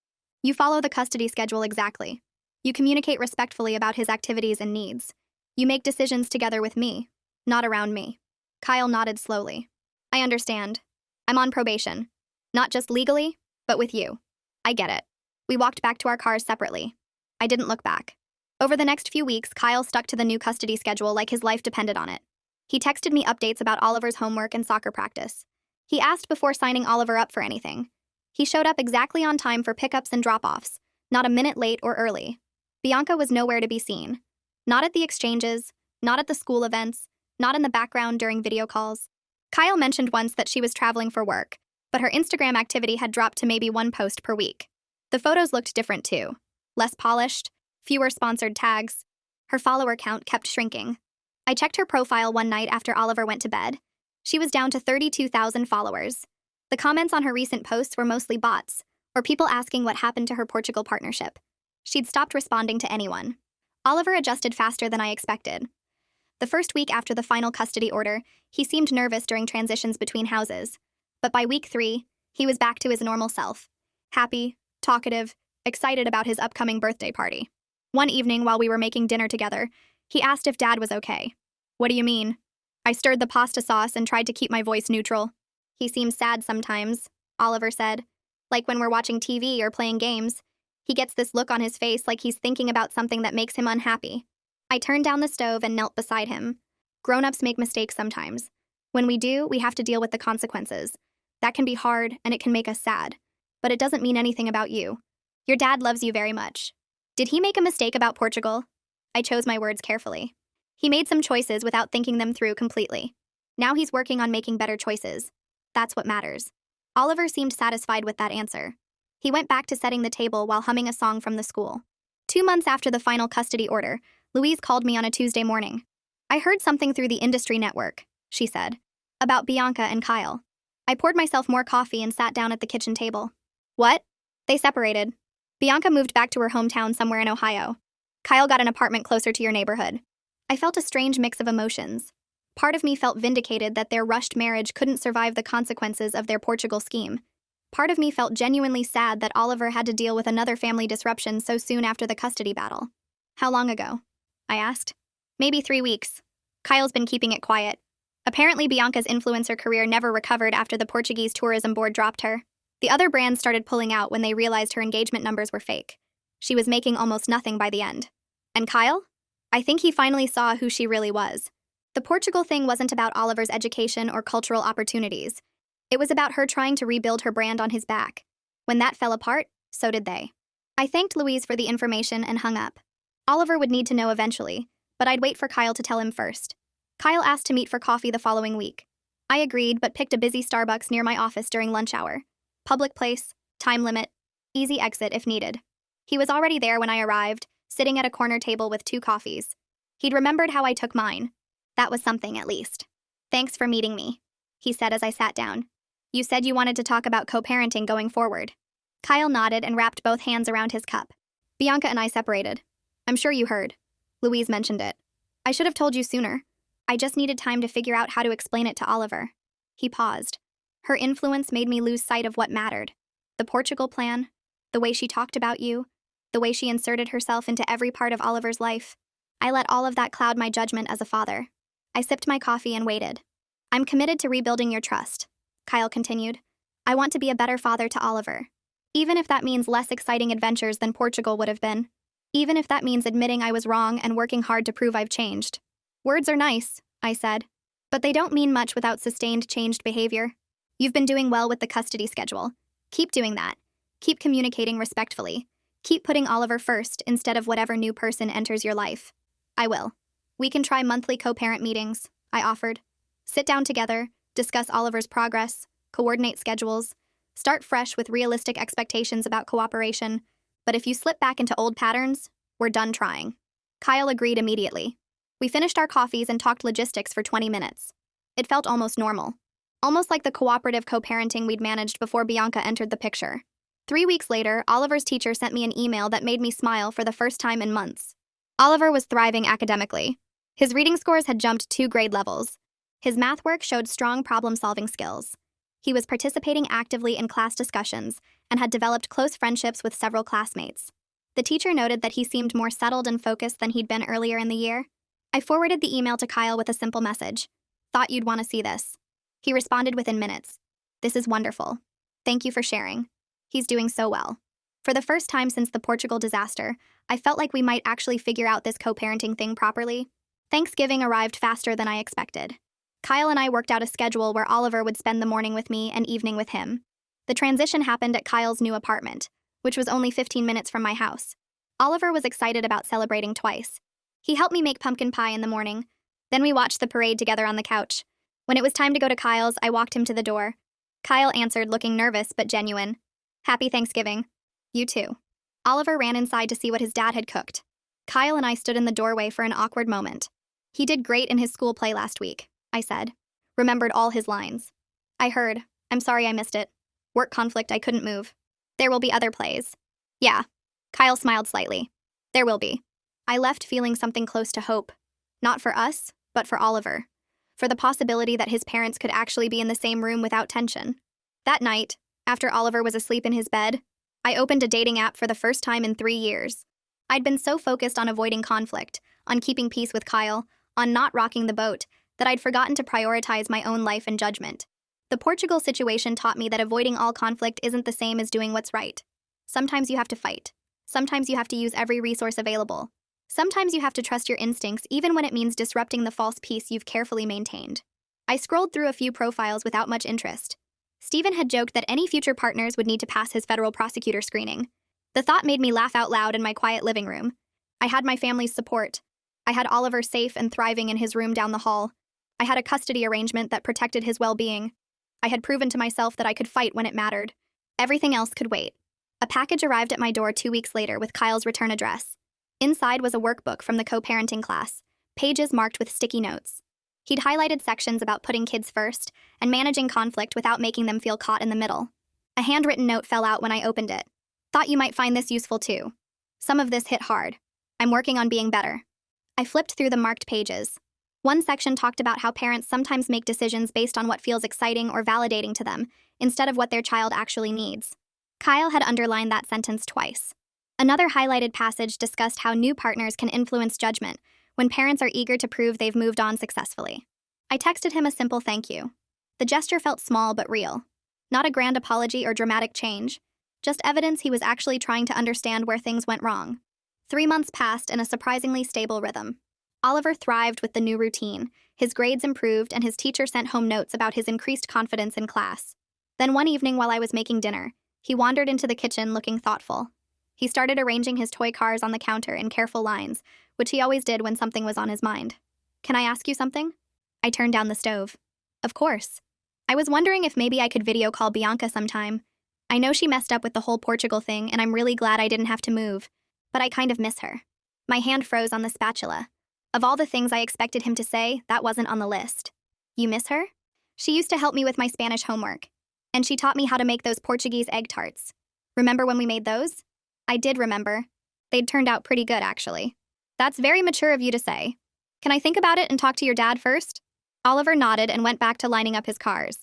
You follow the custody schedule exactly. You communicate respectfully about his activities and needs. You make decisions together with me, not around me." Kyle nodded slowly. "I understand. I'm on probation. Not just legally, but with you. I get it." We walked back to our cars separately. I didn't look back. Over the next few weeks, Kyle stuck to the new custody schedule like his life depended on it. He texted me updates about Oliver's homework and soccer practice. He asked before signing Oliver up for anything. He showed up exactly on time for pickups and drop-offs, not a minute late or early. Bianca was nowhere to be seen. Not at the exchanges, not at the school events, not in the background during video calls. Kyle mentioned once that she was traveling for work, but her Instagram activity had dropped to maybe 1 post per week. The photos looked different too. Less polished, fewer sponsored tags. Her follower count kept shrinking. I checked her profile one night after Oliver went to bed. She was down to 32,000 followers. The comments on her recent posts were mostly bots, or people asking what happened to her Portugal partnership. She'd stopped responding to anyone. Oliver adjusted faster than I expected. The first week after the final custody order, he seemed nervous during transitions between houses. But by week 3, he was back to his normal self. Happy, talkative, excited about his upcoming birthday party. One evening while we were making dinner together, he asked if Dad was okay. "What do you mean?" I stirred the pasta sauce and tried to keep my voice neutral. "He seems sad sometimes," Oliver said. "Like when we're watching TV or playing games. He gets this look on his face like he's thinking about something that makes him unhappy." I turned down the stove and knelt beside him. Grown-ups make mistakes sometimes. When we do, we have to deal with the consequences. That can be hard and it can make us sad. But it doesn't mean anything about you. Your dad loves you very much. Did he make a mistake about Portugal? I chose my words carefully. He made some choices without thinking them through completely. Now he's working on making better choices. That's what matters. Oliver seemed satisfied with that answer. He went back to setting the table while humming a song from the school. 2 months after the final custody order, Louise called me on a Tuesday morning. "I heard something through the industry network," she said, "about Bianca and Kyle." I poured myself more coffee and sat down at the kitchen table. "What?" "They separated. Bianca moved back to her hometown somewhere in Ohio. Kyle got an apartment closer to your neighborhood." I felt a strange mix of emotions. Part of me felt vindicated that their rushed marriage couldn't survive the consequences of their Portugal scheme. Part of me felt genuinely sad that Oliver had to deal with another family disruption so soon after the custody battle. "How long ago?" I asked. "Maybe 3 weeks. Kyle's been keeping it quiet. Apparently Bianca's influencer career never recovered after the Portuguese tourism board dropped her. The other brands started pulling out when they realized her engagement numbers were fake. She was making almost nothing by the end. And Kyle? I think he finally saw who she really was. The Portugal thing wasn't about Oliver's education or cultural opportunities. It was about her trying to rebuild her brand on his back. When that fell apart, so did they. I thanked Louise for the information and hung up. Oliver would need to know eventually, but I'd wait for Kyle to tell him first. Kyle asked to meet for coffee the following week. I agreed, but picked a busy Starbucks near my office during lunch hour. Public place, time limit, easy exit if needed. He was already there when I arrived, sitting at a corner table with 2 coffees. He'd remembered how I took mine. That was something, at least. "Thanks for meeting me," he said as I sat down. "You said you wanted to talk about co-parenting going forward." Kyle nodded and wrapped both hands around his cup. "Bianca and I separated. I'm sure you heard. Louise mentioned it. I should have told you sooner. I just needed time to figure out how to explain it to Oliver." He paused. Her influence made me lose sight of what mattered. The Portugal plan, the way she talked about you, the way she inserted herself into every part of Oliver's life. I let all of that cloud my judgment as a father. I sipped my coffee and waited. "I'm committed to rebuilding your trust," Kyle continued. "I want to be a better father to Oliver. Even if that means less exciting adventures than Portugal would have been. Even if that means admitting I was wrong and working hard to prove I've changed." "Words are nice," I said, "but they don't mean much without sustained changed behavior. You've been doing well with the custody schedule. Keep doing that. Keep communicating respectfully. Keep putting Oliver first instead of whatever new person enters your life." "I will. We can try monthly co-parent meetings," I offered. "Sit down together, discuss Oliver's progress, coordinate schedules, start fresh with realistic expectations about cooperation. But if you slip back into old patterns, we're done trying." Kyle agreed immediately. We finished our coffees and talked logistics for 20 minutes. It felt almost normal. Almost like the cooperative co-parenting we'd managed before Bianca entered the picture. 3 weeks later, Oliver's teacher sent me an email that made me smile for the first time in months. Oliver was thriving academically. His reading scores had jumped 2 grade levels. His math work showed strong problem-solving skills. He was participating actively in class discussions and had developed close friendships with several classmates. The teacher noted that he seemed more settled and focused than he'd been earlier in the year. I forwarded the email to Kyle with a simple message. "Thought you'd want to see this." He responded within minutes. "This is wonderful. Thank you for sharing. He's doing so well." For the first time since the Portugal disaster, I felt like we might actually figure out this co-parenting thing properly. Thanksgiving arrived faster than I expected. Kyle and I worked out a schedule where Oliver would spend the morning with me and evening with him. The transition happened at Kyle's new apartment, which was only 15 minutes from my house. Oliver was excited about celebrating twice. He helped me make pumpkin pie in the morning. Then we watched the parade together on the couch. When it was time to go to Kyle's, I walked him to the door. Kyle answered, looking nervous but genuine. "Happy Thanksgiving." "You too." Oliver ran inside to see what his dad had cooked. Kyle and I stood in the doorway for an awkward moment. "He did great in his school play last week," I said. Remembered all his lines. "I heard. I'm sorry I missed it. Work conflict, I couldn't move. There will be other plays." "Yeah." Kyle smiled slightly. "There will be." I left feeling something close to hope. Not for us, but for Oliver. For the possibility that his parents could actually be in the same room without tension. That night, after Oliver was asleep in his bed, I opened a dating app for the first time in 3 years. I'd been so focused on avoiding conflict, on keeping peace with Kyle, on not rocking the boat, that I'd forgotten to prioritize my own life and judgment. The Portugal situation taught me that avoiding all conflict isn't the same as doing what's right. Sometimes you have to fight. Sometimes you have to use every resource available. Sometimes you have to trust your instincts even when it means disrupting the false peace you've carefully maintained. I scrolled through a few profiles without much interest. Stephen had joked that any future partners would need to pass his federal prosecutor screening. The thought made me laugh out loud in my quiet living room. I had my family's support. I had Oliver safe and thriving in his room down the hall. I had a custody arrangement that protected his well-being. I had proven to myself that I could fight when it mattered. Everything else could wait. A package arrived at my door 2 weeks later with Kyle's return address. Inside was a workbook from the co-parenting class, pages marked with sticky notes. He'd highlighted sections about putting kids first and managing conflict without making them feel caught in the middle. A handwritten note fell out when I opened it. "Thought you might find this useful too. Some of this hit hard. I'm working on being better." I flipped through the marked pages. One section talked about how parents sometimes make decisions based on what feels exciting or validating to them, instead of what their child actually needs. Kyle had underlined that sentence twice. Another highlighted passage discussed how new partners can influence judgment when parents are eager to prove they've moved on successfully. I texted him a simple thank you. The gesture felt small but real. Not a grand apology or dramatic change, just evidence he was actually trying to understand where things went wrong. 3 months passed in a surprisingly stable rhythm. Oliver thrived with the new routine, his grades improved, and his teacher sent home notes about his increased confidence in class. Then one evening while I was making dinner, he wandered into the kitchen looking thoughtful. He started arranging his toy cars on the counter in careful lines, which he always did when something was on his mind. Can I ask you something? I turned down the stove. Of course. I was wondering if maybe I could video call Bianca sometime. I know she messed up with the whole Portugal thing, and I'm really glad I didn't have to move, but I kind of miss her. My hand froze on the spatula. Of all the things I expected him to say, that wasn't on the list. You miss her? She used to help me with my Spanish homework, and she taught me how to make those Portuguese egg tarts. Remember when we made those? I did remember. They'd turned out pretty good, actually. That's very mature of you to say. Can I think about it and talk to your dad first? Oliver nodded and went back to lining up his cars.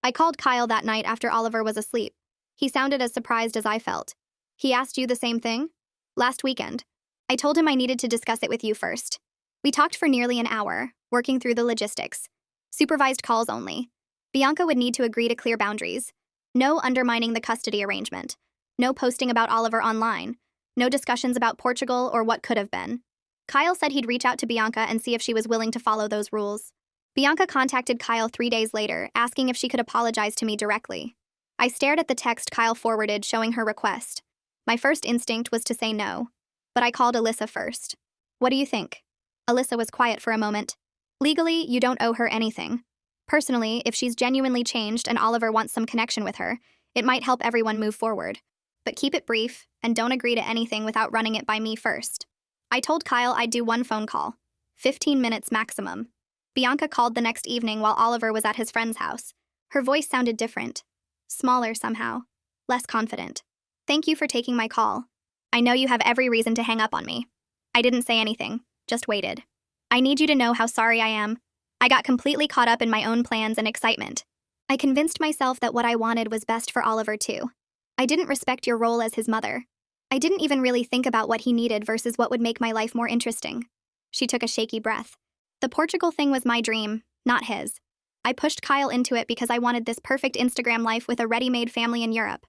I called Kyle that night after Oliver was asleep. He sounded as surprised as I felt. He asked you the same thing? Last weekend. I told him I needed to discuss it with you first. We talked for nearly an hour, working through the logistics. Supervised calls only. Bianca would need to agree to clear boundaries. No undermining the custody arrangement. No posting about Oliver online. No discussions about Portugal or what could have been. Kyle said he'd reach out to Bianca and see if she was willing to follow those rules. Bianca contacted Kyle 3 days later, asking if she could apologize to me directly. I stared at the text Kyle forwarded showing her request. My first instinct was to say no, but I called Alyssa first. What do you think? Alyssa was quiet for a moment. Legally, you don't owe her anything. Personally, if she's genuinely changed and Oliver wants some connection with her, it might help everyone move forward. But keep it brief, and don't agree to anything without running it by me first. I told Kyle I'd do one phone call. 15 minutes maximum. Bianca called the next evening while Oliver was at his friend's house. Her voice sounded different. Smaller somehow. Less confident. Thank you for taking my call. I know you have every reason to hang up on me. I didn't say anything, just waited. I need you to know how sorry I am. I got completely caught up in my own plans and excitement. I convinced myself that what I wanted was best for Oliver too. I didn't respect your role as his mother. I didn't even really think about what he needed versus what would make my life more interesting. She took a shaky breath. The Portugal thing was my dream, not his. I pushed Kyle into it because I wanted this perfect Instagram life with a ready-made family in Europe.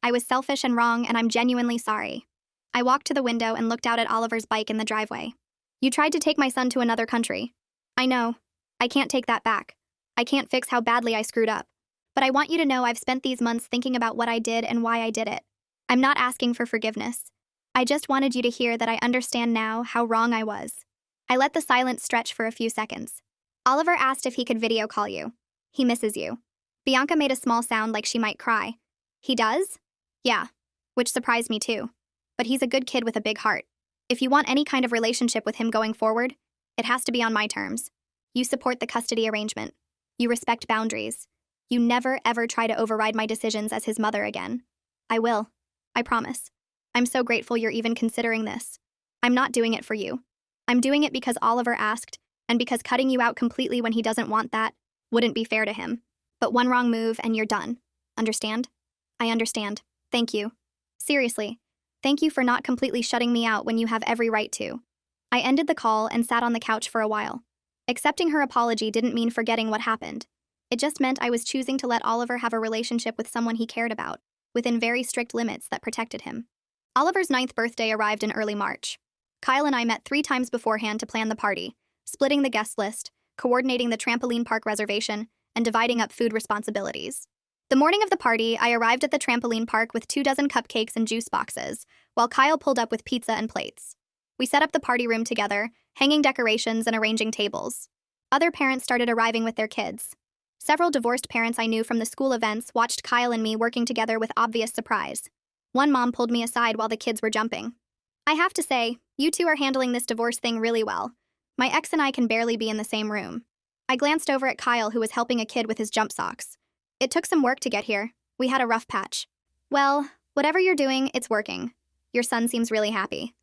I was selfish and wrong, and I'm genuinely sorry. I walked to the window and looked out at Oliver's bike in the driveway. You tried to take my son to another country. I know. I can't take that back. I can't fix how badly I screwed up. But I want you to know I've spent these months thinking about what I did and why I did it. I'm not asking for forgiveness. I just wanted you to hear that I understand now how wrong I was. I let the silence stretch for a few seconds. Oliver asked if he could video call you. He misses you. Bianca made a small sound like she might cry. He does? Yeah, which surprised me too. But he's a good kid with a big heart. If you want any kind of relationship with him going forward, it has to be on my terms. You support the custody arrangement. You respect boundaries. You never, ever try to override my decisions as his mother again. I will. I promise. I'm so grateful you're even considering this. I'm not doing it for you. I'm doing it because Oliver asked, and because cutting you out completely when he doesn't want that wouldn't be fair to him. But one wrong move and you're done. Understand? I understand. Thank you. Seriously. Thank you for not completely shutting me out when you have every right to. I ended the call and sat on the couch for a while. Accepting her apology didn't mean forgetting what happened. It just meant I was choosing to let Oliver have a relationship with someone he cared about, within very strict limits that protected him. Oliver's 9th birthday arrived in early March. Kyle and I met 3 times beforehand to plan the party, splitting the guest list, coordinating the trampoline park reservation, and dividing up food responsibilities. The morning of the party, I arrived at the trampoline park with 24 cupcakes and juice boxes, while Kyle pulled up with pizza and plates. We set up the party room together, hanging decorations and arranging tables. Other parents started arriving with their kids. Several divorced parents I knew from the school events watched Kyle and me working together with obvious surprise. One mom pulled me aside while the kids were jumping. I have to say, you two are handling this divorce thing really well. My ex and I can barely be in the same room. I glanced over at Kyle, who was helping a kid with his jump socks. It took some work to get here. We had a rough patch. Well, whatever you're doing, it's working. Your son seems really happy.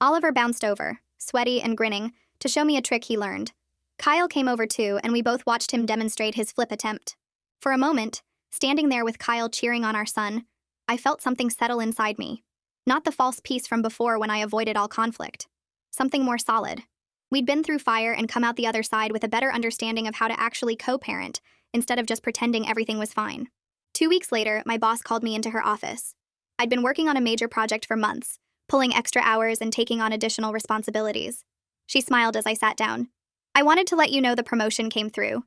Oliver bounced over, sweaty and grinning, to show me a trick he learned. Kyle came over too, and we both watched him demonstrate his flip attempt. For a moment, standing there with Kyle cheering on our son, I felt something settle inside me. Not the false peace from before when I avoided all conflict. Something more solid. We'd been through fire and come out the other side with a better understanding of how to actually co-parent, instead of just pretending everything was fine. 2 weeks later, my boss called me into her office. I'd been working on a major project for months, pulling extra hours and taking on additional responsibilities. She smiled as I sat down. I wanted to let you know the promotion came through.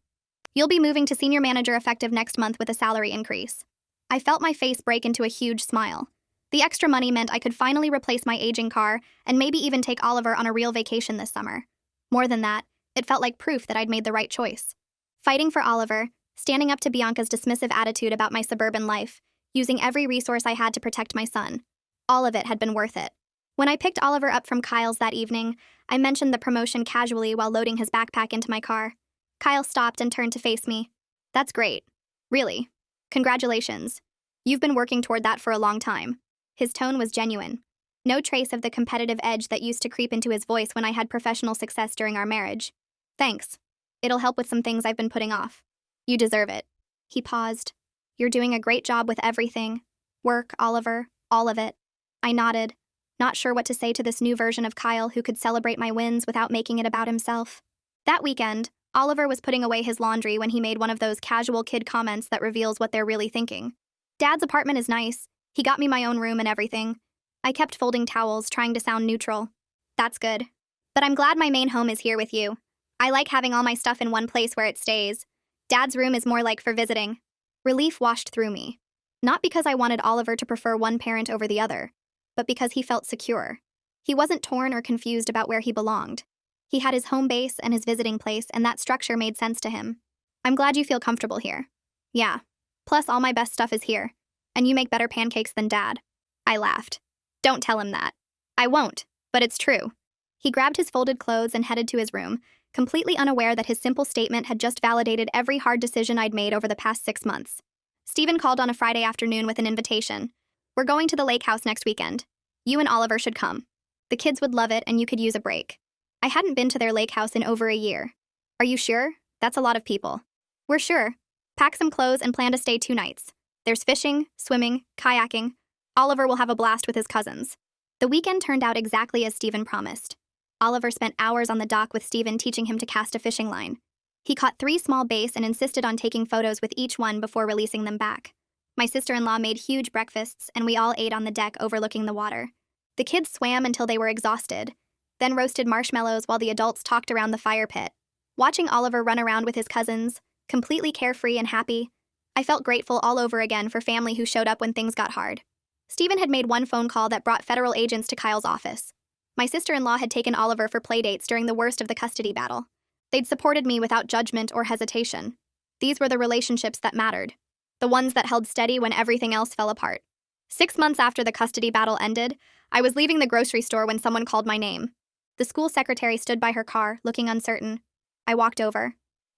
You'll be moving to senior manager effective next month with a salary increase. I felt my face break into a huge smile. The extra money meant I could finally replace my aging car and maybe even take Oliver on a real vacation this summer. More than that, it felt like proof that I'd made the right choice. Fighting for Oliver, standing up to Bianca's dismissive attitude about my suburban life, using every resource I had to protect my son. All of it had been worth it. When I picked Oliver up from Kyle's that evening, I mentioned the promotion casually while loading his backpack into my car. Kyle stopped and turned to face me. That's great. Really. Congratulations. You've been working toward that for a long time. His tone was genuine. No trace of the competitive edge that used to creep into his voice when I had professional success during our marriage. Thanks. It'll help with some things I've been putting off. You deserve it. He paused. You're doing a great job with everything. Work, Oliver, all of it. I nodded, not sure what to say to this new version of Kyle who could celebrate my wins without making it about himself. That weekend, Oliver was putting away his laundry when he made one of those casual kid comments that reveals what they're really thinking. Dad's apartment is nice. He got me my own room and everything. I kept folding towels, trying to sound neutral. That's good. But I'm glad my main home is here with you. I like having all my stuff in one place where it stays. Dad's room is more like for visiting. Relief washed through me. Not because I wanted Oliver to prefer one parent over the other, but because he felt secure. He wasn't torn or confused about where he belonged. He had his home base and his visiting place, and that structure made sense to him. I'm glad you feel comfortable here. Yeah. Plus, all my best stuff is here. And you make better pancakes than Dad. I laughed. Don't tell him that. I won't, but it's true. He grabbed his folded clothes and headed to his room, completely unaware that his simple statement had just validated every hard decision I'd made over the past 6 months. Stephen called on a Friday afternoon with an invitation. We're going to the lake house next weekend. You and Oliver should come. The kids would love it and you could use a break. I hadn't been to their lake house in over a year. Are you sure? That's a lot of people. We're sure. Pack some clothes and plan to stay 2 nights. There's fishing, swimming, kayaking. Oliver will have a blast with his cousins. The weekend turned out exactly as Stephen promised. Oliver spent hours on the dock with Stephen teaching him to cast a fishing line. He caught 3 small bass and insisted on taking photos with each one before releasing them back. My sister-in-law made huge breakfasts, and we all ate on the deck overlooking the water. The kids swam until they were exhausted, then roasted marshmallows while the adults talked around the fire pit. Watching Oliver run around with his cousins, completely carefree and happy, I felt grateful all over again for family who showed up when things got hard. Stephen had made one phone call that brought federal agents to Kyle's office. My sister-in-law had taken Oliver for playdates during the worst of the custody battle. They'd supported me without judgment or hesitation. These were the relationships that mattered, the ones that held steady when everything else fell apart. 6 months after the custody battle ended, I was leaving the grocery store when someone called my name. The school secretary stood by her car, looking uncertain. I walked over.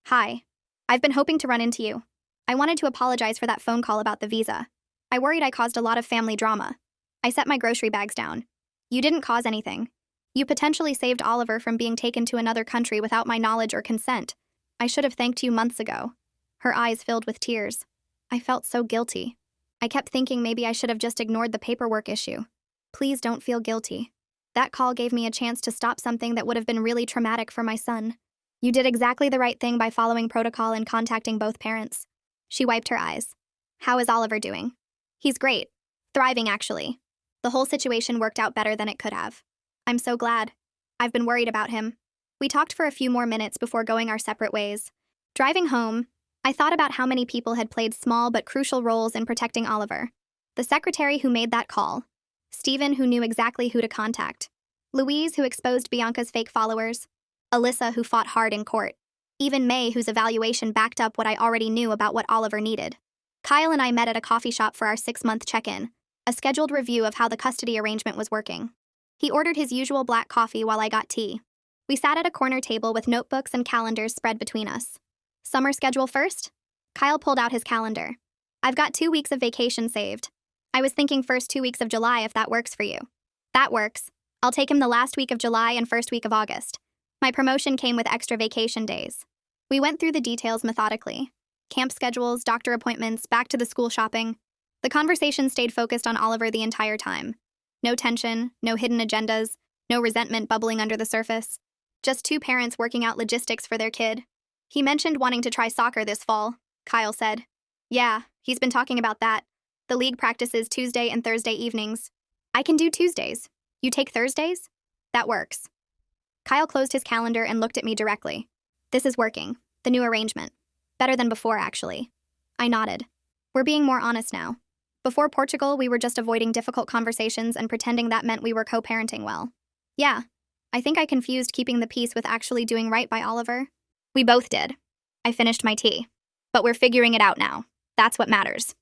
Hi. I've been hoping to run into you. I wanted to apologize for that phone call about the visa. I worried I caused a lot of family drama. I set my grocery bags down. You didn't cause anything. You potentially saved Oliver from being taken to another country without my knowledge or consent. I should have thanked you months ago. Her eyes filled with tears. I felt so guilty. I kept thinking maybe I should have just ignored the paperwork issue. Please don't feel guilty. That call gave me a chance to stop something that would have been really traumatic for my son. You did exactly the right thing by following protocol and contacting both parents. She wiped her eyes. How is Oliver doing? He's great. Thriving, actually. The whole situation worked out better than it could have. I'm so glad. I've been worried about him. We talked for a few more minutes before going our separate ways. Driving home, I thought about how many people had played small but crucial roles in protecting Oliver. The secretary who made that call. Stephen, who knew exactly who to contact. Louise, who exposed Bianca's fake followers. Alyssa, who fought hard in court. Even May, whose evaluation backed up what I already knew about what Oliver needed. Kyle and I met at a coffee shop for our 6-month check-in, a scheduled review of how the custody arrangement was working. He ordered his usual black coffee while I got tea. We sat at a corner table with notebooks and calendars spread between us. Summer schedule first? Kyle pulled out his calendar. I've got 2 weeks of vacation saved. I was thinking first 2 weeks of July if that works for you. That works. I'll take him the last week of July and first week of August. My promotion came with extra vacation days. We went through the details methodically. Camp schedules, doctor appointments, back to the school shopping. The conversation stayed focused on Oliver the entire time. No tension, no hidden agendas, no resentment bubbling under the surface. Just 2 parents working out logistics for their kid. He mentioned wanting to try soccer this fall, Kyle said. Yeah, he's been talking about that. The league practices Tuesday and Thursday evenings. I can do Tuesdays. You take Thursdays? That works. Kyle closed his calendar and looked at me directly. This is working. The new arrangement. Better than before, actually. I nodded. We're being more honest now. Before Portugal, we were just avoiding difficult conversations and pretending that meant we were co-parenting well. Yeah, I think I confused keeping the peace with actually doing right by Oliver. We both did. I finished my tea. But we're figuring it out now. That's what matters.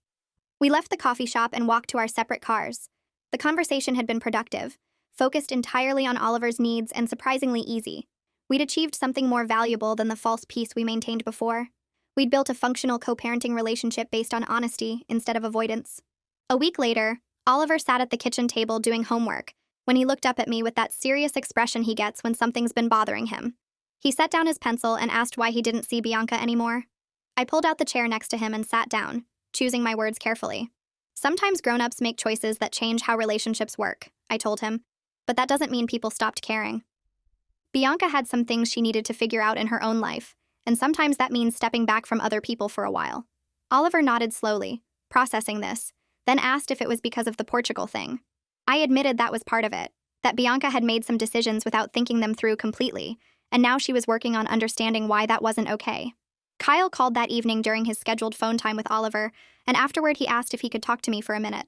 We left the coffee shop and walked to our separate cars. The conversation had been productive, focused entirely on Oliver's needs and surprisingly easy. We'd achieved something more valuable than the false peace we maintained before. We'd built a functional co-parenting relationship based on honesty instead of avoidance. A week later, Oliver sat at the kitchen table doing homework when he looked up at me with that serious expression he gets when something's been bothering him. He set down his pencil and asked why he didn't see Bianca anymore. I pulled out the chair next to him and sat down, choosing my words carefully. Sometimes grown-ups make choices that change how relationships work, I told him, but that doesn't mean people stopped caring. Bianca had some things she needed to figure out in her own life, and sometimes that means stepping back from other people for a while. Oliver nodded slowly, processing this, then asked if it was because of the Portugal thing. I admitted that was part of it, that Bianca had made some decisions without thinking them through completely, and now she was working on understanding why that wasn't okay. Kyle called that evening during his scheduled phone time with Oliver, and afterward he asked if he could talk to me for a minute.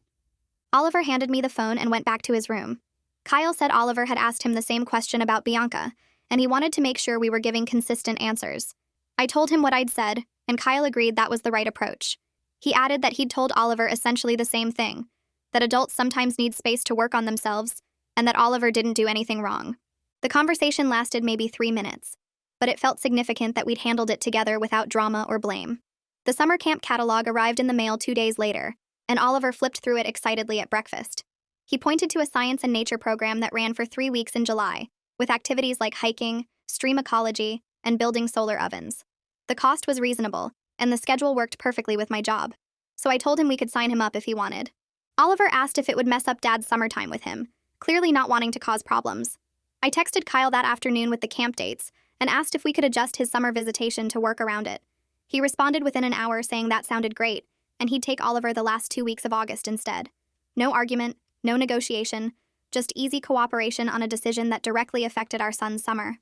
Oliver handed me the phone and went back to his room. Kyle said Oliver had asked him the same question about Bianca, and he wanted to make sure we were giving consistent answers. I told him what I'd said, and Kyle agreed that was the right approach. He added that he'd told Oliver essentially the same thing, that adults sometimes need space to work on themselves, and that Oliver didn't do anything wrong. The conversation lasted maybe 3 minutes, but it felt significant that we'd handled it together without drama or blame. The summer camp catalog arrived in the mail 2 days later, and Oliver flipped through it excitedly at breakfast. He pointed to a science and nature program that ran for 3 weeks in July, with activities like hiking, stream ecology, and building solar ovens. The cost was reasonable, and the schedule worked perfectly with my job, so I told him we could sign him up if he wanted. Oliver asked if it would mess up Dad's summertime with him, clearly not wanting to cause problems. I texted Kyle that afternoon with the camp dates and asked if we could adjust his summer visitation to work around it. He responded within an hour saying that sounded great, and he'd take Oliver the last 2 weeks of August instead. No argument, no negotiation, just easy cooperation on a decision that directly affected our son's summer.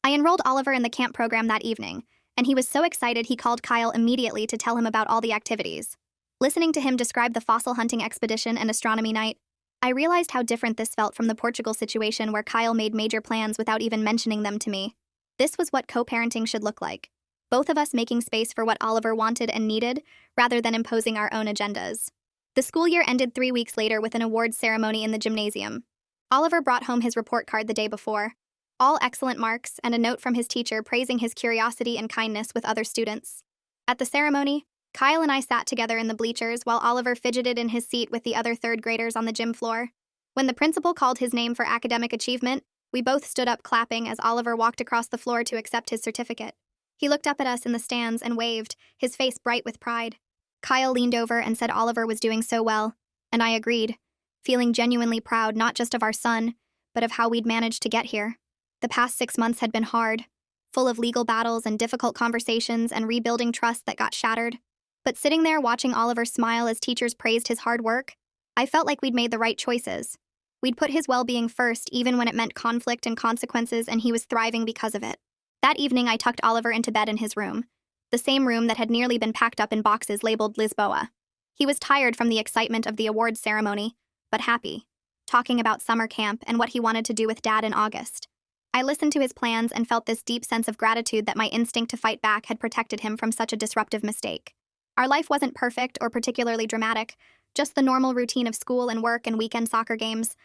I enrolled Oliver in the camp program that evening, and he was so excited he called Kyle immediately to tell him about all the activities. Listening to him describe the fossil hunting expedition and astronomy night, I realized how different this felt from the Portugal situation where Kyle made major plans without even mentioning them to me. This was what co-parenting should look like. Both of us making space for what Oliver wanted and needed, rather than imposing our own agendas. The school year ended 3 weeks later with an awards ceremony in the gymnasium. Oliver brought home his report card the day before. All excellent marks and a note from his teacher praising his curiosity and kindness with other students. At the ceremony, Kyle and I sat together in the bleachers while Oliver fidgeted in his seat with the other third graders on the gym floor. When the principal called his name for academic achievement, we both stood up clapping as Oliver walked across the floor to accept his certificate. He looked up at us in the stands and waved, his face bright with pride. Kyle leaned over and said Oliver was doing so well, and I agreed, feeling genuinely proud not just of our son, but of how we'd managed to get here. The past 6 months had been hard, full of legal battles and difficult conversations and rebuilding trust that got shattered. But sitting there watching Oliver smile as teachers praised his hard work, I felt like we'd made the right choices. We'd put his well-being first even when it meant conflict and consequences, and he was thriving because of it. That evening I tucked Oliver into bed in his room, the same room that had nearly been packed up in boxes labeled Lisboa. He was tired from the excitement of the awards ceremony, but happy, talking about summer camp and what he wanted to do with Dad in August. I listened to his plans and felt this deep sense of gratitude that my instinct to fight back had protected him from such a disruptive mistake. Our life wasn't perfect or particularly dramatic, just the normal routine of school and work and weekend soccer games,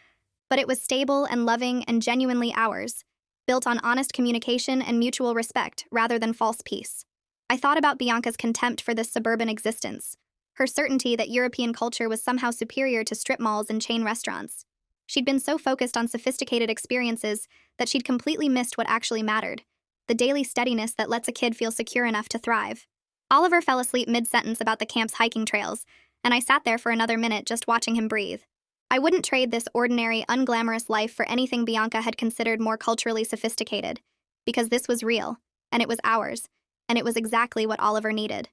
but it was stable and loving and genuinely ours, built on honest communication and mutual respect rather than false peace. I thought about Bianca's contempt for this suburban existence, her certainty that European culture was somehow superior to strip malls and chain restaurants. She'd been so focused on sophisticated experiences that she'd completely missed what actually mattered, the daily steadiness that lets a kid feel secure enough to thrive. Oliver fell asleep mid-sentence about the camp's hiking trails, and I sat there for another minute just watching him breathe. I wouldn't trade this ordinary, unglamorous life for anything Bianca had considered more culturally sophisticated, because this was real, and it was ours, and it was exactly what Oliver needed.